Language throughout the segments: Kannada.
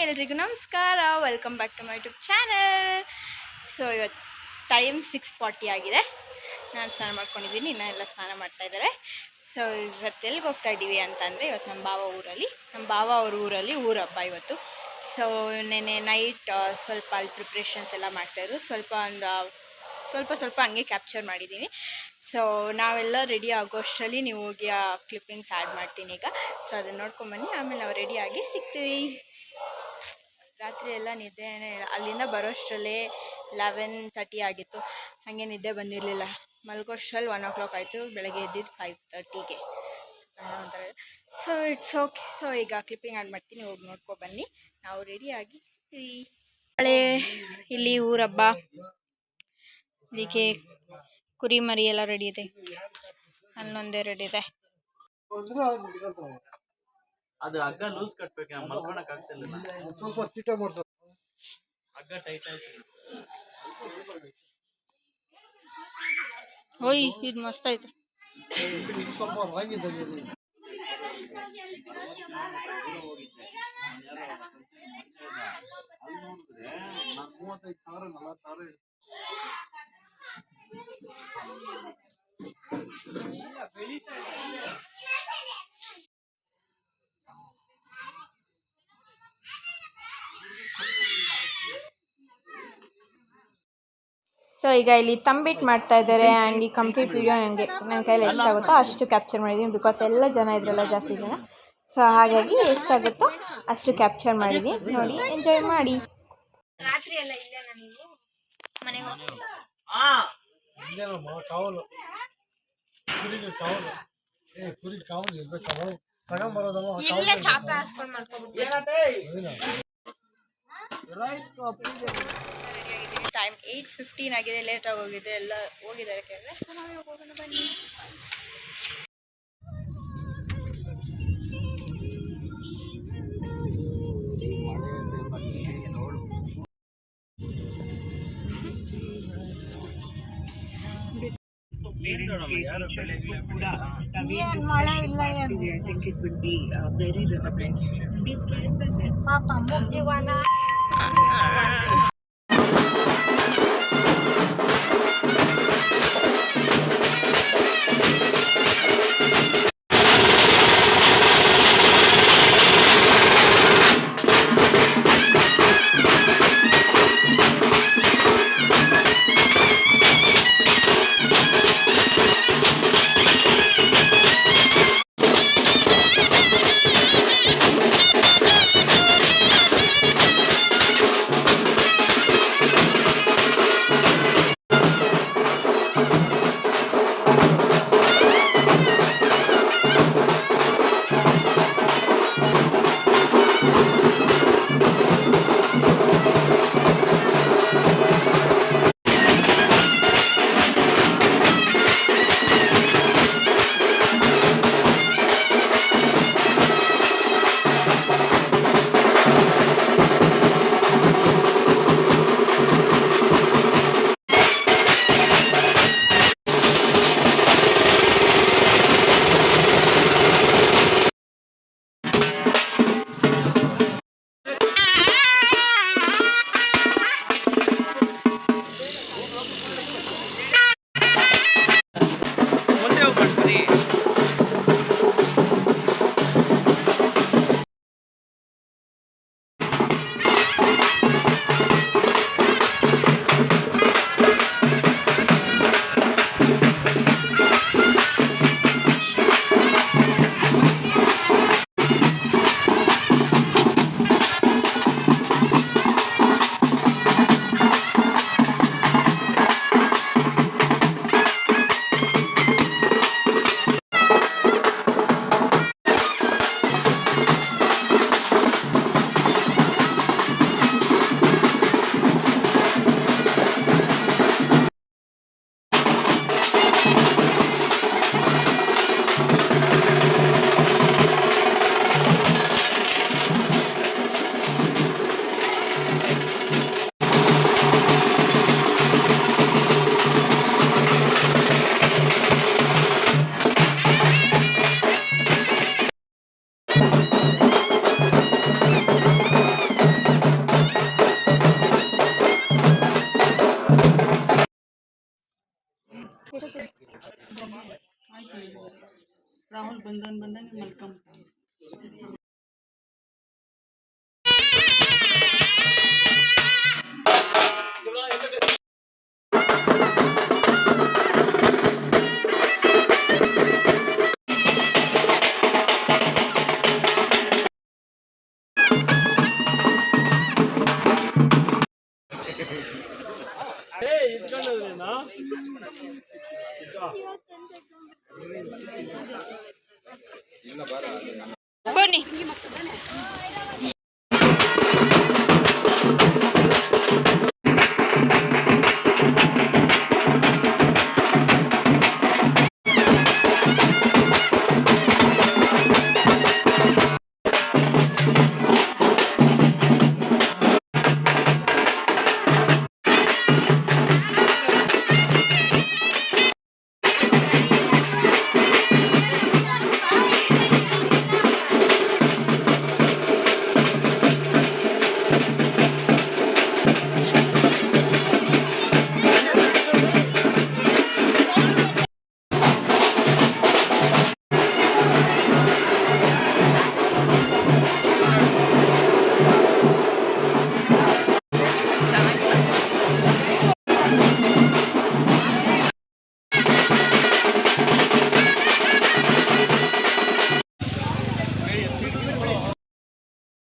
ಎಲ್ರಿಗೂ ನಮಸ್ಕಾರ. Welcome back to my YouTube channel. So ಇವತ್ತು ಟೈಮ್ 6:40 ಆಗಿದೆ. ನಾನು ಸ್ನಾನ ಮಾಡ್ಕೊಂಡಿದ್ದೀನಿ, ಇನ್ನೂ ಎಲ್ಲ ಸ್ನಾನ ಮಾಡ್ತಾಯಿದ್ದಾರೆ. ಸೊ ಇವತ್ತು ಎಲ್ಲಿಗೆ ಹೋಗ್ತಾ ಇದ್ದೀವಿ ಅಂತಂದರೆ, ಇವತ್ತು ನಮ್ಮ ಬಾವ ಅವ್ರ ಊರಲ್ಲಿ ಊರ ಹಬ್ಬ ಇವತ್ತು. ಸೊ ನೆನ್ನೆ ನೈಟ್ ಸ್ವಲ್ಪ ಅಲ್ಲಿ ಪ್ರಿಪ್ರೇಷನ್ಸ್ ಎಲ್ಲ ಮಾಡ್ತಾಯಿದ್ರು. ಸ್ವಲ್ಪ ಹಂಗೆ ಕ್ಯಾಪ್ಚರ್ ಮಾಡಿದ್ದೀನಿ. ಸೊ ನಾವೆಲ್ಲ ರೆಡಿ ಆಗೋಷ್ಟರಲ್ಲಿ ನೀವು ಹೋಗಿ ಆ ಕ್ಲಿಪ್ಪಿಂಗ್ಸ್ ಆ್ಯಡ್ ಮಾಡ್ತೀನಿ ಈಗ. ಸೊ ಅದನ್ನು ನೋಡ್ಕೊಂಬನ್ನಿ, ಆಮೇಲೆ ನಾವು ರೆಡಿಯಾಗಿ ಸಿಗ್ತೀವಿ. ರಾತ್ರಿ ಎಲ್ಲ ನಿದ್ದೆನೇ ಅಲ್ಲಿಂದ ಬರೋಷ್ಟರಲ್ಲೇ 11:30 ಆಗಿತ್ತು. ಹಾಗೆ ನಿದ್ದೆ ಬಂದಿರಲಿಲ್ಲ. ಮಲ್ಗೋಷ್ಟರಲ್ಲಿ 1 o'clock ಆಯಿತು. ಬೆಳಗ್ಗೆ ಎದ್ದಿದ್ದು 5:30ಗೆ. ಒಂಥರ ಸೊ ಇಟ್ಸ್ ಓಕೆ. ಸೊ ಈಗ ಕ್ಲಿಪ್ಪಿಂಗ್ ಆ್ಯಡ್ ಮಾಡ್ತೀನಿ, ಹೋಗಿ ನೋಡ್ಕೊಬನ್ನಿ. ನಾವು ರೆಡಿಯಾಗಿ ಸಿಗ್ತೀವಿ. ಇಲ್ಲಿ ಊರ ಹಬ್ಬ, ಇದಕ್ಕೆ ಕುರಿ ಮರಿ ಎಲ್ಲ ರೆಡಿ ಇದೆ. ಅಲ್ಲೊಂದೇ ರೆಡಿ ಇದೆ. ಅದು ಹಗ್ಗ ಲೂಸ್ ಕಟ್ಬೇಕು, ಮಲ್ಕೊಳಕ್ ಆಗ್ತಿಲ್ಲ. ಸ್ವಲ್ಪ ಸೀಟ ಮಾಡ್ತಾರೆ, ಹಗ್ಗ ಟೈಟ್ ಆಯ್ತು. ಓಯ್ ಇದು ಮಸ್ತ್ ಐತೆ. ಸ್ವಲ್ಪ ಹಾಗಿದೆ. ಅಲ್ಲಿ ನೋಡಿದ್ರೆ 35,000 40,000. ಸೊ ಈಗ ಇಲ್ಲಿ ತಂಬಿಟ್ಟು ಮಾಡ್ತಾ ಇದ್ದಾರೆ. ಆ್ಯಂಡ್ ಈ ಕಂಪ್ಲೀಟ್ ವಿಡಿಯೋ ನನ್ನ ಕೈಯಲ್ಲಿ ಎಷ್ಟಾಗುತ್ತೋ ಅಷ್ಟು ಕ್ಯಾಪ್ಚರ್ ಮಾಡಿದ್ದೀನಿ. ಬಿಕಾಸ್ ಎಲ್ಲ ಜನ ಇದ್ರಲ್ಲ, ಜಾಸ್ತಿ ಜನ. ಸೊ ಹಾಗಾಗಿ ಎಷ್ಟಾಗುತ್ತೋ ಅಷ್ಟು ಕ್ಯಾಪ್ಚರ್ ಮಾಡಿದ್ದೀನಿ. ನೋಡಿ, ಎಂಜಾಯ್ ಮಾಡಿ. ರಾತ್ರಿ ಎಲ್ಲ ಇಲ್ಲೇ ನೀವು ಮನೆಗೆ ಟೈಮ್ 8:15 ಆಗಿದೆ. ಲೇಟಾಗಿ ಹೋಗಿದೆ, ಎಲ್ಲ ಹೋಗಿದ್ದಾರೆ ಕೇಳಿದ್ರೆ. ಸೊ ನಾವೇ ಹೋಗೋಣ ಬನ್ನಿ. ಮಳೆ ಇಲ್ಲ ಪಾಪ ಜೀವನ.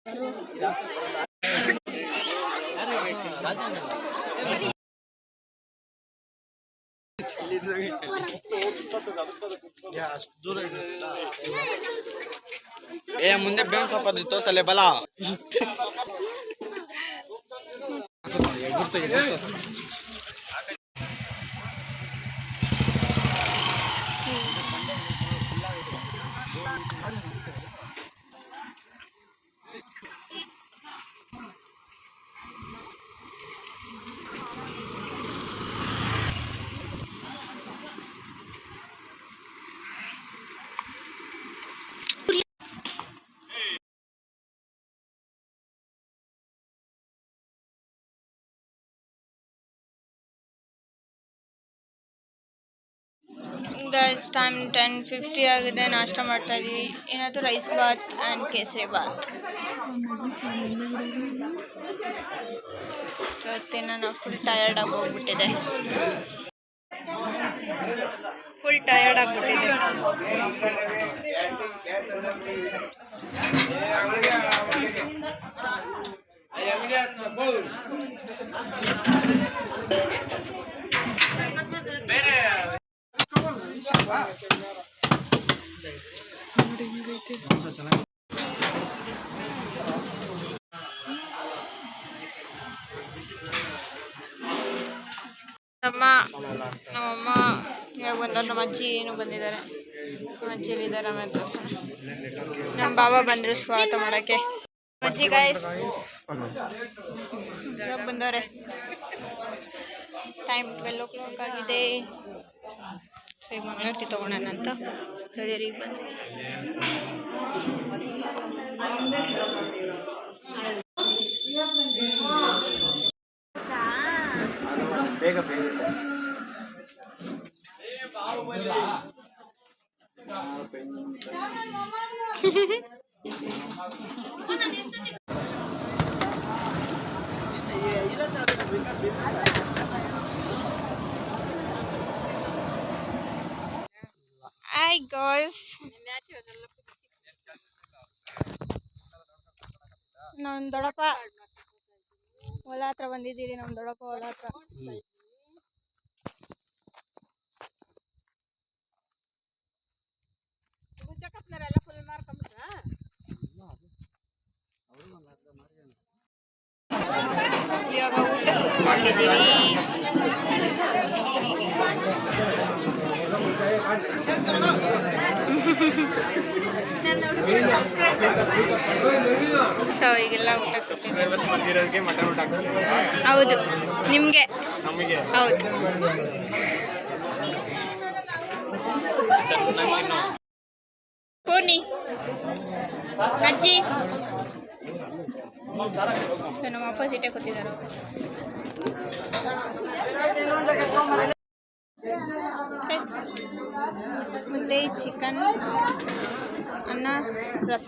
ಏ ಮುಂದೆ ಬೇವಿನ ಸೊಪ್ಪು ತೋರ್ಸಲೆ ಬಲ ಗೈಸ್ ಟೈಮ್ 10:50 ಆಗಿದೆ. ನಾಷ್ಟ ಮಾಡ್ತಾ ಇದೀವಿ. ಏನಾದರೂ rice Baat and kesari bath. So ನಾನು ಫುಲ್ ಟಯರ್ಡ್ ಆಗಿ ಹೋಗ್ಬಿಟ್ಟಿದೆ. ನಮ್ಮಮ್ಮ ಇವಾಗ ಬಂದವ್ರು. ನಮ್ಮ ಅಜ್ಜಿ ಏನು ಬಂದಿದ್ದಾರೆ. ನಮ್ಮ ಅಜ್ಜಿ ಇಲ್ಲಿದ್ದಾರೆ. ಆಮೇಲೆ ತೋರಿಸೋಣ. ನಮ್ಮ ಬಾಬಾ ಬಂದರು ಸ್ವಾಗತ ಮಾಡೋಕ್ಕೆ. ಅಜ್ಜಿ ಗಾಯ್ಸ್ ಇವಾಗ ಬಂದವ್ರೆ. ಟೈಮ್ 12 ಆಗಿದೆ. ಈಗ ಮಂಗಳಾರತಿ ತೊಗೊಳೋಣ ಅಂತ ಸರಿಯಾಗಿ ಬಂದು ಬೇಗ ಬೇಗ ಹಾಯ್ ಗರ್ಲ್ಸ್, ನಮ್ಮ ದೊಡ್ಡಪ್ಪ ಹೊಲ ಹತ್ರ ಬಂದಿದ್ದೀರಿ. ನಮ್ಮ ದೊಡ್ಡಪ್ಪ ಹೊಲ ಹತ್ರ. ಇವಾಗ ಊಟ ಕುತ್ಕೊಂಡಿದ್ದೀವಿ. ಸೊ ಈಗೆಲ್ಲ ಊಟ ಹೌದು, ನಿಮಗೆ ಹೌದು. ಪೂರ್ಣಿ ಅಜ್ಜಿ ಸೊ ನಮ್ಮ ಅಪೋಸಿಟೇ ಕೂತಿದ್ದಾರೆ. ಮುದ್ದೆ, ಚಿಕನ್, ಅನ್ನ, ರಸ.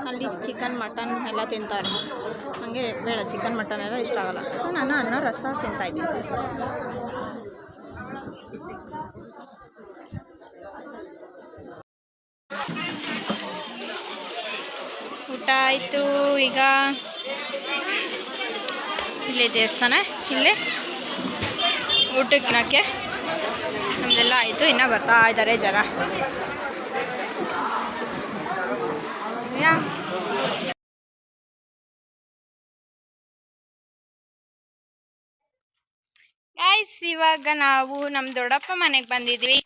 ಅಲ್ಲಿ ಚಿಕನ್ ಮಟನ್ ಎಲ್ಲ ತಿಂತಾರೆ. ನನಗೆ ಬೇಡ, ಚಿಕನ್ ಮಟನ್ ಎಲ್ಲ ಇಷ್ಟ ಆಗಲ್ಲ. ಸೊ ನಾನು ಅನ್ನ ರಸ ತಿಂತಾಯಿದ್ದೀನಿ. ಊಟ ಆಯಿತು. ಈಗ ಇಲ್ಲೇ ದೇವಸ್ಥಾನ, ಇಲ್ಲೇ ಊಟಕ್ಕೆ ನಮ್ಮದೆಲ್ಲ ಆಯಿತು. ಇನ್ನೂ ಬರ್ತಾ ಇದ್ದಾರೆ ಜನ. ಗೈಸ್, ಇವಾಗ ನಾವು ನಮ್ಮ ದೊಡ್ಡಪ್ಪ ಮನೆಗೆ ಬಂದಿದ್ವಿ.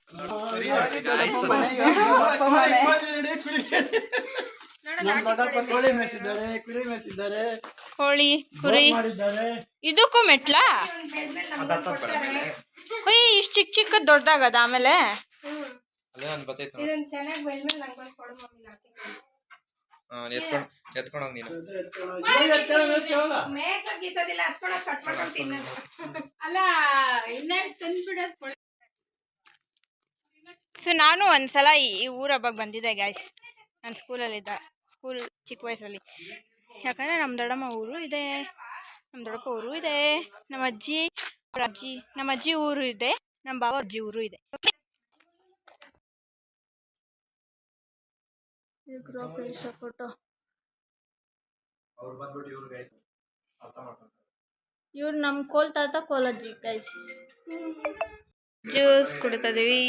ಕೋಳಿ ಕುರಿ ಇದಕ್ಕೂ ಮೆಟ್ಲಾ? ಇಷ್ಟು ಚಿಕ್ಕ ಚಿಕ್ಕ ದೊಡ್ಡದಾಗದ. ಆಮೇಲೆ ಸೊ ನಾನು ಒಂದ್ಸಲ ಈ ಊರ ಹಬ್ಬಕ್ಕೆ ಬಂದಿದ್ದೆ ಗಾಯ್ಸ್. ನಾನು ಸ್ಕೂಲ್ ಚಿಕ್ಕ ವಯಸ್ಸಲ್ಲಿ. ಯಾಕಂದರೆ ನಮ್ಮ ದೊಡ್ಡಮ್ಮ ಊರು ಇದೆ, ನಮ್ಮ ದೊಡ್ಡಪ್ಪ ಊರು ಇದೆ, ನಮ್ಮ ಅಜ್ಜಿ ಊರು ಇದೆ, ನಮ್ಮ ಬಾವ ಅಜ್ಜಿ ಊರು ಇದೆ. ಗೃಹ ಪ್ರವೇಶ ಫೋಟೋ ಇವ್ರು ನಮ್ಮ ಕೋಲ್ ತಾತ ಕೋಲಜ್ಜಿ ಗೈಸ್. ಜ್ಯೂಸ್ ಕುಡಿತಾ ಇದೀವಿ.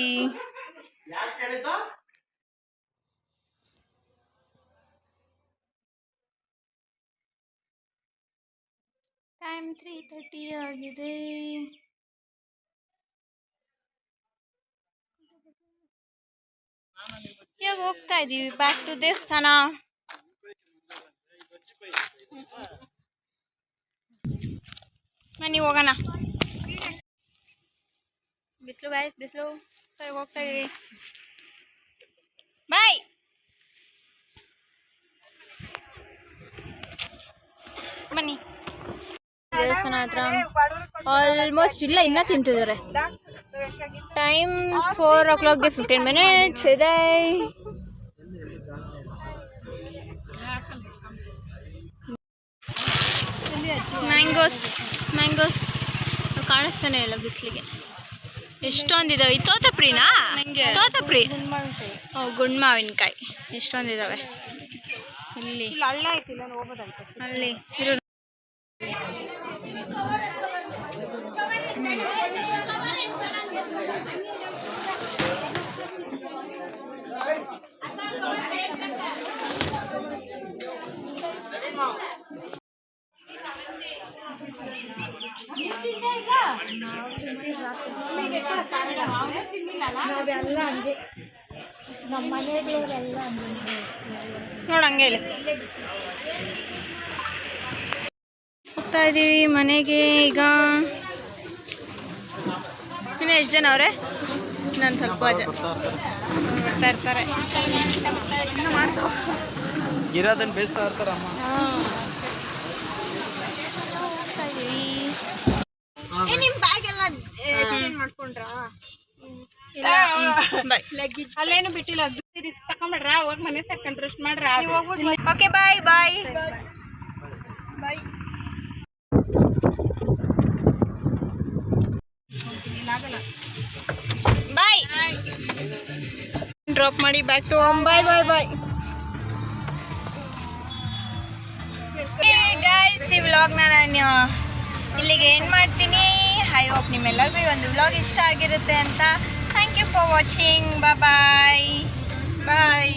ಟೈಮ್ 3:30 ಆಗಿದೆ. ಇವಾಗ ಹೋಗ್ತಾ ಇದೀವಿ ಬ್ಯಾಕ್ ಟು ದೇವಸ್ಥಾನ. ಬನ್ನಿ ಹೋಗೋಣ. ಬಿಸಿಲು ಗಾಯ್ಸ್, ಬಿಸಿಲು. ಹೋಗ್ತಾ ಇದೀವಿ. ಬಾಯ್. ಬನ್ನಿ ದೇವಸ್ಥಾನ ಹತ್ರ. ಆಲ್ಮೋಸ್ಟ್ ಇಲ್ಲ, ಇನ್ನೂ ತಿಂತಿದ್ದಾರೆ. ಟೈಮ್ 4 o'clock 15 minutes ಇದೆ. ಮ್ಯಾಂಗೋಸ್ ಕಾಣಿಸ್ತಾನೆ ಇಲ್ಲ ಬಿಸಿಲಿಗೆ. ಎಷ್ಟೊಂದಿದಾವೆ. ತೋತಪ್ರಿನಾ? ತೋತಪ್ರಿ. ಗುಂಡ್ಮಾವಿನಕಾಯಿ ಎಷ್ಟೊಂದಿದಾವೆ ಇಲ್ಲಿ. ಅಲ್ಲಿ ನೋಡಂಗೆ ಇಲ್ಲ. ಹೋಗ್ತಾ ಇದ್ದೀವಿ ಮನೆಗೆ ಈಗ. ಇನ್ನು ಎಷ್ಟು ಜನ ಅವರೇ? ಇನ್ನೊಂದು ಸ್ವಲ್ಪ ಬರ್ತಾ ಇರ್ತಾರೆ. ಇರೋದನ್ನ ಬೇಯಿಸ್ತಾ ಇರ್ತಾರಮ್ಮ. ನಿಮ್ಮ ಬ್ಯಾಗ್ ಎಲ್ಲ ಎಕ್ಸ್ಚೇಂಜ್ ಮಾಡ್ಕೊಂಡ್ರಾ? ಅಲ್ಲೇನು ಬಿಟ್ಟಿಲ್ಲ. ತಕೊಂಡ್ಬಿಡ್ರ, ಹೋಗಿ ಮನೆ ಸೇರ್ಕೊಂಡ್ರೆ ಅಷ್ಟು ಮಾಡ್ರ. Okay bye bye bye. Bye. Drop ಮಾಡಿ back to home. Bye bye bye. Guys, ಈ ವ್ಲಾಗ್ನ ನಾನು ಇಲ್ಲಿಗೆ ಏನು ಮಾಡ್ತೀನಿ. ಐ ಹೋಪ್ ನಿಮ್ಮೆಲ್ಲರಿಗೂ ಈ ಒಂದು ವ್ಲಾಗ್ ಇಷ್ಟ ಆಗಿರುತ್ತೆ ಅಂತ. Thank you for watching. Bye bye.